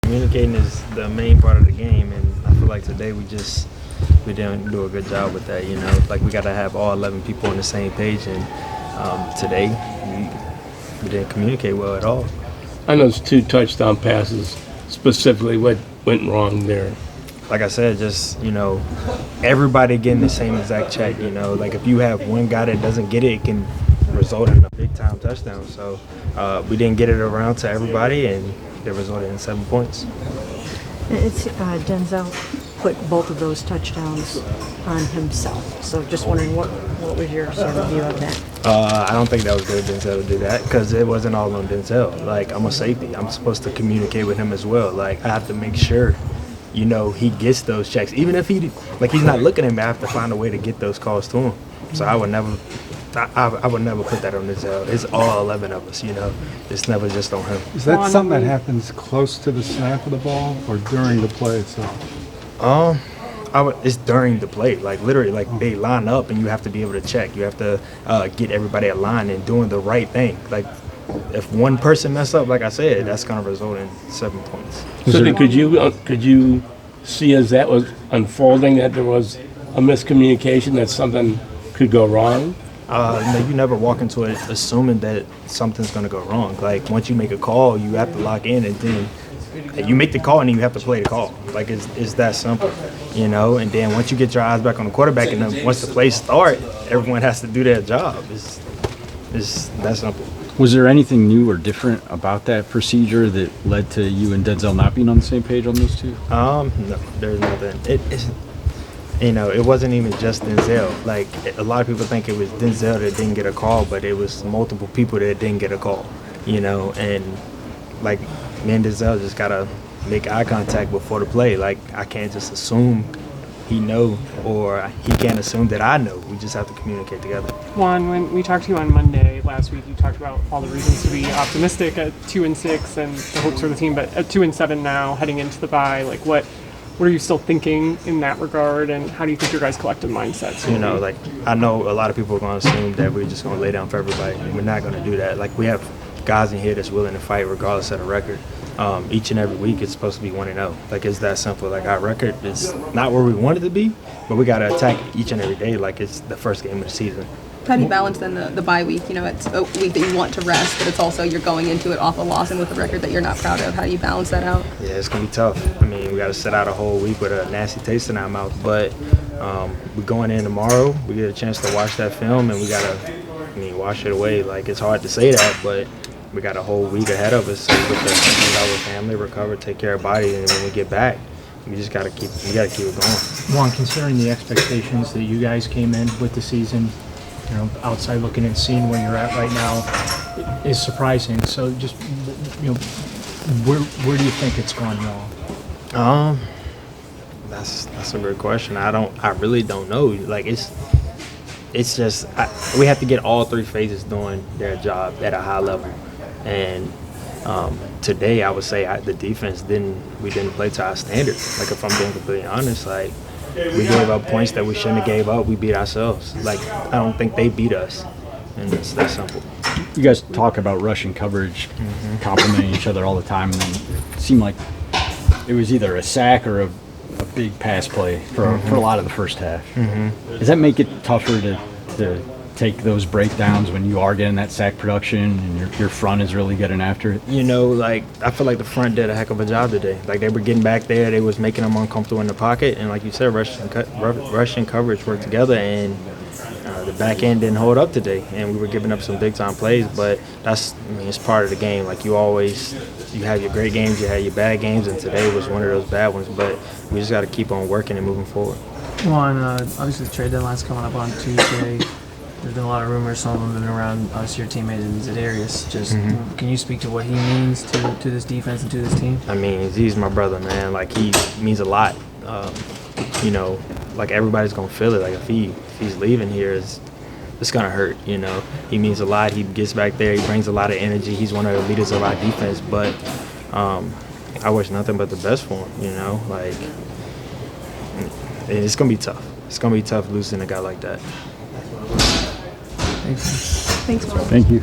Communicating is the main part of the game, and I feel like today we didn't do a good job with that. Like we got to have all 11 people on the same page, and today we didn't communicate well at all. On those 2 touchdown passes, specifically, what went wrong there? Like I said, just, everybody getting the same exact check, Like if you have one guy that doesn't get it, it can result in a big-time touchdown. So we didn't get it around to everybody, and it resulted in 7 points. It's Denzel put both of those touchdowns on himself. So just wondering what was your sort of view of that? I don't think that was good of Denzel to do that because it wasn't all on Denzel. Like, I'm a safety. I'm supposed to communicate with him as well. Like, I have to make sure, he gets those checks. Even if he's not looking at me, I have to find a way to get those calls to him. So I would never put that on Denzel. It's all 11 of us, It's never just on him. Is that something that happens close to the snap of the ball or during the play itself? It's during the play, like literally, like they line up and you have to be able to check. You have to get everybody aligned and doing the right thing. Like if one person mess up, like I said, that's going to result in 7 points. So could you see as that was unfolding that there was a miscommunication, that something could go wrong? You never walk into it assuming that something's going to go wrong. Like once you make a call, you have to lock in, and then you make the call and then you have to play the call. Like it's that simple, And then once you get your eyes back on the quarterback, and then once the plays start, everyone has to do their job. It's that simple. Was there anything new or different about that procedure that led to you and Denzel not being on the same page on those 2? No, there's nothing. It wasn't even just Denzel. Like a lot of people think it was Denzel that didn't get a call, but it was multiple people that didn't get a call. And like me and Denzel just gotta make eye contact before the play. Like I can't just assume he know, or he can't assume that I know. We just have to communicate together. Juan, when we talked to you on Monday last week, you talked about all the reasons to be optimistic at 2-6 and the hopes for the team, but at 2-7 now, heading into the bye, like what are you still thinking in that regard, and how do you think your guys' collective mindsets? Like I know a lot of people are going to assume that we're just going to lay down for everybody. We're not going to do that. Like we have guys in here that's willing to fight regardless of the record. Each and every week it's supposed to be 1-0. Like it's that simple. Like our record is not where we want it to be, but we got to attack each and every day like it's the first game of the season. How do you balance then the bye week? It's a week that you want to rest, but it's also you're going into it off a loss and with a record that you're not proud of. How do you balance that out? Yeah, it's going to be tough. I mean, we got to sit out a whole week with a nasty taste in our mouth, but we're going in tomorrow. We get a chance to watch that film, and we got to, wash it away. Like, it's hard to say that, but we got a whole week ahead of us. So we get to meet our family, recover, take care of body, and when we get back, we just got to keep it going. Juan, considering the expectations that you guys came in with the season, outside looking and seeing where you're at right now is surprising. So just, where do you think it's gone wrong? That's a good question. I really don't know. Like it's just we have to get all 3 phases doing their job at a high level, and today I would say the defense we didn't play to our standards. Like if I'm being completely honest, like we gave up points that we shouldn't have gave up. We beat ourselves. Like I don't think they beat us, and it's that simple. You guys talk about rushing coverage, complimenting each other all the time, and then it seemed like it was either a sack or a big pass play for a lot of the first half. Does that make it tougher to take those breakdowns when you are getting that sack production and your front is really getting after it? Like I feel like the front did a heck of a job today. Like they were getting back there, they was making them uncomfortable in the pocket, and like you said, rushing coverage worked together, and the back end didn't hold up today, and we were giving up some big time plays. But it's part of the game. Like you have your great games, you have your bad games, and today was one of those bad ones. But we just got to keep on working and moving forward. Juan, obviously the trade deadline's coming up on Tuesday. There's been a lot of rumors, some of them have been around your teammate in Za'Darius. Just can you speak to what he means to this defense and to this team? I mean, he's my brother, man. Like he means a lot. Like everybody's gonna feel it. Like if he's leaving here, it's gonna hurt. He means a lot. He gets back there. He brings a lot of energy. He's one of the leaders of our defense. But I wish nothing but the best for him. Like it's gonna be tough. It's gonna be tough losing a guy like that. Thanks. Thanks, Juan. Thank you.